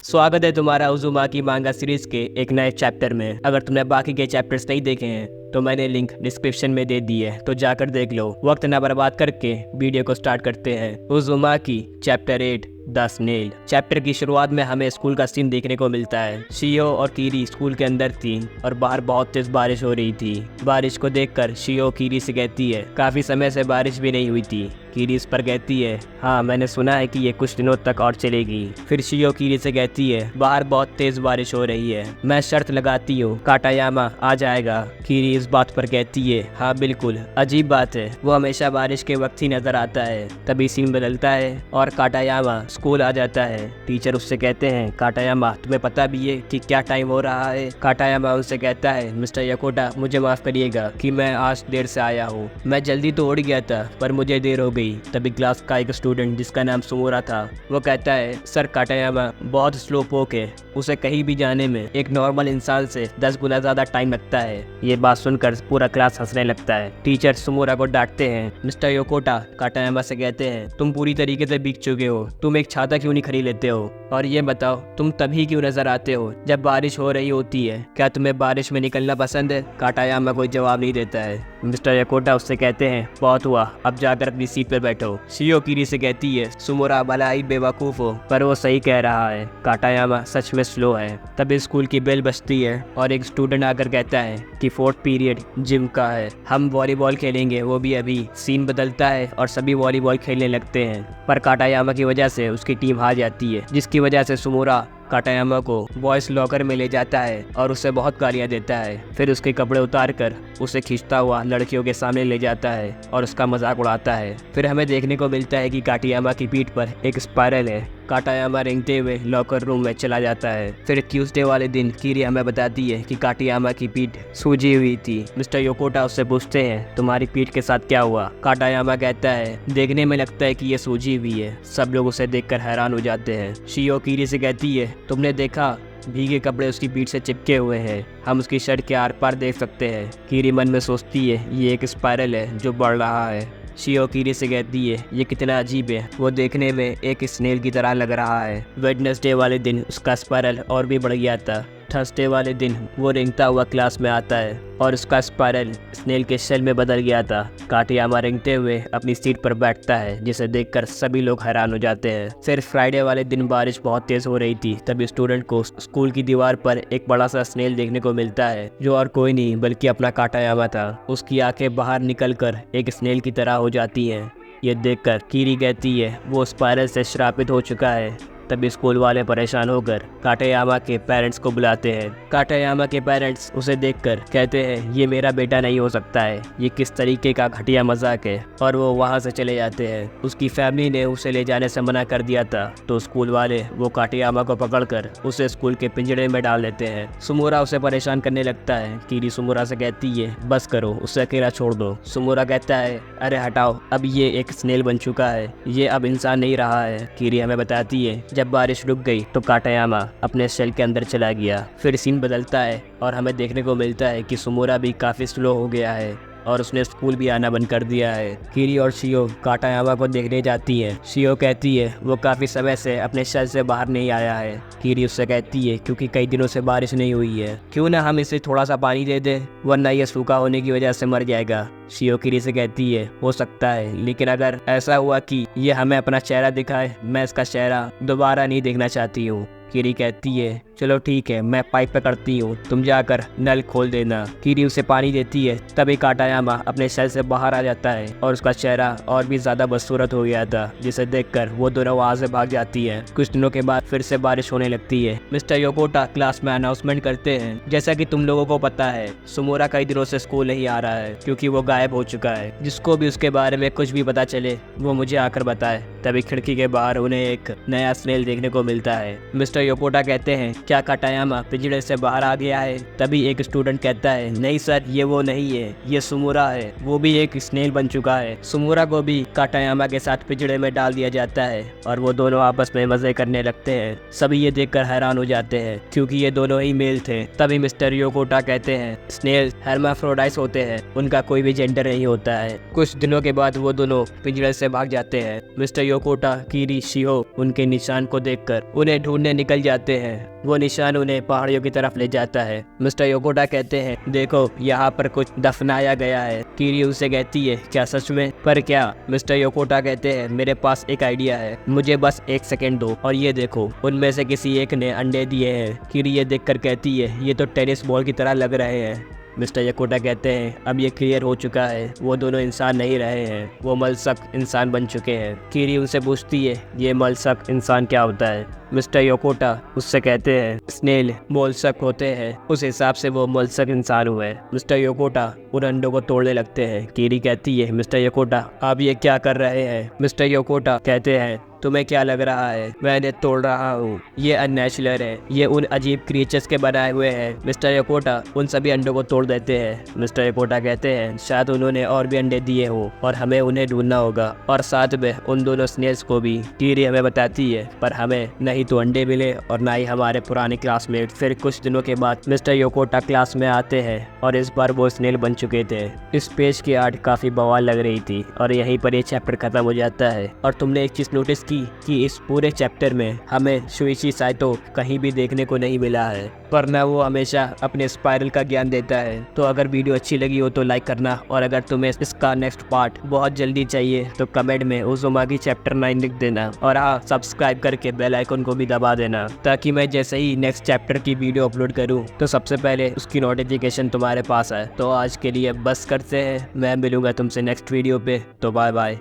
स्वागत है तुम्हारा उज़ुमाकी मांगा सीरीज के एक नए चैप्टर में। अगर तुमने बाकी के चैप्टर्स नहीं देखे हैं तो मैंने लिंक डिस्क्रिप्शन में दे दी है, तो जाकर देख लो। वक्त ना बर्बाद करके वीडियो को स्टार्ट करते हैं। Uzumaki chapter 8 the snail. Chapter की शुरुआत में हमें स्कूल का सीन देखने को मिलता है। शियो और कीरी स्कूल के अंदर थी और बाहर बहुत तेज बारिश हो रही थी। बारिश को देखकर शियो कीरी से कहती है काफी समय से बारिश भी नहीं हुई थी। कीरी इस पर कहती है हाँ मैंने सुना है कि ये कुछ दिनों तक और चलेगी। फिर शियो कीरी से कहती है बाहर बहुत तेज बारिश हो रही है, मैं शर्त लगाती हूँ काटायामा आ जाएगा। कीरी इस बात पर कहती है हाँ बिल्कुल, अजीब बात है वो हमेशा बारिश के वक्त ही नजर आता है। तभी सीन बदलता है और काटायामा स्कूल आ जाता है। टीचर उससे कहते हैं काटायामा तुम्हें पता भी है कि क्या टाइम हो रहा है। काटायामा उनसे कहता है मिस्टर याकोटा मुझे माफ करिएगा कि मैं आज देर से आया हूँ, मैं जल्दी तो उड़ गया था पर मुझे देर हो गई। तभी क्लास का एक स्टूडेंट जिसका नाम सुमोरा था वो कहता है सर काटायामा बहुत स्लो पोक है, उसे कहीं भी जाने में एक नॉर्मल इंसान से 10 गुना ज्यादा टाइम लगता है। ये बात सुनकर पूरा क्लास हंसने लगता है। टीचर सुमोरा को डांटते हैं। मिस्टर योकोटा काटायामा से कहते हैं तुम पूरी तरीके से भीग चुके हो, तुम एक छाता क्यों नहीं खरीद लेते हो, और ये बताओ तुम तभी क्यों नजर आते हो जब बारिश हो रही होती है, क्या तुम्हें बारिश में निकलना पसंद है। काटायामा कोई जवाब नहीं देता है। मिस्टर याकोटा उससे कहते हैं बहुत हुआ, अब जाकर अपनी सीट पर बैठो। शियो कीरी से कहती है सुमोरा भला ही बेवकूफ हो पर वो सही कह रहा है, काटायामा सच में स्लो है। तभी स्कूल की बेल बजती है और एक स्टूडेंट आकर कहता है कि 4th पीरियड जिम का है, हम वॉलीबॉल खेलेंगे, वो भी अभी। सीन बदलता है और सभी वॉलीबॉल खेलने लगते हैं पर काटायामा की वजह से उसकी टीम हार जाती है, जिसकी वजह से सुमोरा काटायामा को बॉयज लॉकर में ले जाता है और उसे बहुत गालियां देता है। फिर उसके कपड़े उतार कर उसे खींचता हुआ लड़कियों के सामने ले जाता है और उसका मजाक उड़ाता है। फिर हमें देखने को मिलता है कि काटायामा की पीठ पर एक स्पाइरल है। काटायामा रेंगते हुए लॉकर रूम में चला जाता है। फिर ट्यूसडे वाले दिन कीरी हमें बताती है कि काटायामा की पीठ सूजी हुई थी। मिस्टर योकोटा उससे पूछते हैं तुम्हारी पीठ के साथ क्या हुआ। काटायामा कहता है देखने में लगता है कि ये सूजी हुई है। सब लोग उसे देखकर हैरान हो जाते हैं। शियो कीरी से कहती है तुमने देखा भीगे कपड़े उसकी पीठ से चिपके हुए हैं, हम उसकी शर्ट के आर पार देख सकते हैं। कीरी मन में सोचती है ये एक स्पाइरल है जो बढ़ रहा है। शियो कीरी से कहती है ये कितना अजीब है, वो देखने में एक स्नेल की तरह लग रहा है। वेडनेसडे वाले दिन उसका स्पाइरल और भी बढ़ गया था। थर्सडे वाले दिन वो रेंगता हुआ क्लास में आता है और उसका स्पाइरल स्नेल के शेल में बदल गया था। काटायामा रेंगते हुए अपनी सीट पर बैठता है जिसे देखकर सभी लोग हैरान हो जाते हैं। फिर फ्राइडे वाले दिन बारिश बहुत तेज हो रही थी। तभी स्टूडेंट को स्कूल की दीवार पर एक बड़ा सा स्नेल देखने को मिलता है जो और कोई नहीं बल्कि अपना काटायामा था। उसकी आंखें बाहर निकलकर एक स्नेल की तरह हो जाती हैं। ये देखकर कीरी कहती है वो स्पाइरल से श्रापित हो चुका है। तभी स्कूल वाले परेशान होकर काटायामा के पेरेंट्स को बुलाते हैं। काटायामा के पेरेंट्स उसे देखकर कहते हैं ये मेरा बेटा नहीं हो सकता है, ये किस तरीके का घटिया मजाक है, और वो वहाँ से चले जाते हैं। उसकी फैमिली ने उसे ले जाने से मना कर दिया था तो स्कूल वाले वो काटायामा को पकड़कर उसे स्कूल के पिंजरे में डाल देते हैं। सुमोरा उसे परेशान करने लगता है। कीरी सुमोरा से कहती है बस करो, उसे अकेला छोड़ दो। सुमोरा कहता है अरे हटाओ, अब ये एक स्नेल बन चुका है, ये अब इंसान नहीं रहा है। कीरी हमें बताती है जब बारिश रुक गई तो काटायामा अपने शेल के अंदर चला गया। फिर सीन बदलता है और हमें देखने को मिलता है कि सुमोरा भी काफी स्लो हो गया है और उसने स्कूल भी आना बंद कर दिया है। कीरी और शियो काटायामा को देखने जाती है। शियो कहती है वो काफी समय से अपने शेल से बाहर नहीं आया है। कीरी उससे कहती है क्योंकि कई दिनों से बारिश नहीं हुई है, क्यों ना हम इसे थोड़ा सा पानी दे दे, वरना ये सूखा होने की वजह से मर जाएगा। शियो कीरी से कहती है हो सकता है, लेकिन अगर ऐसा हुआ कि ये हमें अपना चेहरा दिखाए, मैं इसका चेहरा दोबारा नहीं देखना चाहती हूँ। कीरी कहती है चलो ठीक है, मैं पाइप पकड़ती हूँ, तुम जाकर नल खोल देना। कीरी उसे पानी देती है। तभी काटायामा अपने शेल से बाहर आ जाता है और उसका चेहरा और भी ज्यादा बदसूरत हो गया था, जिसे देखकर वो दोनों वहाँ से भाग जाती है। कुछ दिनों के बाद फिर से बारिश होने लगती है। मिस्टर योकोटा क्लास में अनाउंसमेंट करते हैं जैसा कि तुम लोगों को पता है सुमोरा कई दिनों से स्कूल नहीं आ रहा है क्योंकि वो गायब हो चुका है। जिसको भी उसके बारे में कुछ भी पता चले वो मुझे आकर बताए। तभी खिड़की के बाहर उन्हें एक नया स्नेल देखने को मिलता है। मिस्टर योकोटा कहते हैं क्या काटायामा पिंजरे से बाहर आ गया है। तभी एक स्टूडेंट कहता है नहीं सर, ये वो नहीं है, ये सुमोरा है, वो भी एक स्नेल बन चुका है। सुमोरा को भी काटायामा के साथ पिंजरे में डाल दिया जाता है और वो दोनों आपस में मजे करने लगते हैं। सभी ये देखकर हैरान हो जाते हैं क्योंकि ये दोनों ही मेल थे। तभी मिस्टर योकोटा कहते हैं स्नेल हेर्माफ्रोडाइट्स होते हैं, उनका कोई भी जेंडर नहीं होता है। कुछ दिनों के बाद वो दोनों पिंजरे से भाग जाते हैं। मिस्टर योकोटा, कीरी, शिहो उनके निशान को देखकर उन्हें ढूंढने निकल जाते हैं। वो निशान उन्हें पहाड़ियों की तरफ ले जाता है। मिस्टर योकोटा कहते हैं, देखो यहाँ पर कुछ दफनाया गया है। कीरी उनसे कहती है, क्या सच में? पर क्या? मिस्टर योकोटा कहते हैं, मेरे पास एक आइडिया है, मुझे बस 1 सेकेंड दो और ये देखो, उनमें से किसी एक ने अंडे दिए हैं। कीरी ये देखकर कहती है, ये तो टेनिस बॉल की तरह लग रहे हैं। मिस्टर योकोटा कहते हैं, अब ये क्लियर हो चुका है, वो दोनों इंसान नहीं रहे हैं, वो मलसक इंसान बन चुके हैं। कीरी उनसे पूछती है, ये मलसक इंसान क्या होता है? मिस्टर योकोटा उससे कहते हैं, स्नेल मोलसक होते हैं, उस हिसाब से वो मोलसक इंसान हुए। मिस्टर योकोटा उन अंडों को तोड़ने लगते हैं। कीरी कहती है, मिस्टर योकोटा आप ये क्या कर रहे हैं? मिस्टर योकोटा कहते हैं, तुम्हें क्या लग रहा है मैं इन्हें तोड़ रहा हूँ? ये अननेचुरल है, ये उन अजीब क्रिएचर्स के बनाए हुए हैं। मिस्टर योकोटा उन सभी अंडों को तोड़ देते हैं। मिस्टर योकोटा कहते हैं, शायद उन्होंने और भी अंडे दिए हो और हमें उन्हें ढूंढना होगा, और साथ में उन दोनों स्नेल्स को भी। कीरी हमें बताती है, पर हमें नहीं तो अंडे मिले और ना ही हमारे पुराने क्लासमेट। फिर कुछ दिनों के बाद मिस्टर योकोटा क्लास में आते हैं और इस बार वो स्नेल बन चुके थे। इस पेज की आर्ट काफी बवाल लग रही थी और यहीं पर ये चैप्टर खत्म हो जाता है। और तुमने एक चीज नोटिस की कि इस पूरे चैप्टर में हमें शुइची साइतो कहीं भी देखने को नहीं मिला है, वरना वो हमेशा अपने स्पाइरल का ज्ञान देता है। तो अगर वीडियो अच्छी लगी हो तो लाइक करना, और अगर तुम्हें इसका नेक्स्ट पार्ट बहुत जल्दी चाहिए तो कमेंट में उज़ुमाकी चैप्टर 9 लिख देना, और हाँ सब्सक्राइब करके बेल आइकन को भी दबा देना, ताकि मैं जैसे ही नेक्स्ट चैप्टर की वीडियो अपलोड करूँ तो सबसे पहले उसकी नोटिफिकेशन तुम्हारे पास आए। तो आज के लिए बस करते हैं, मैं मिलूंगा तुमसे नेक्स्ट वीडियो पे, तो बाय बाय।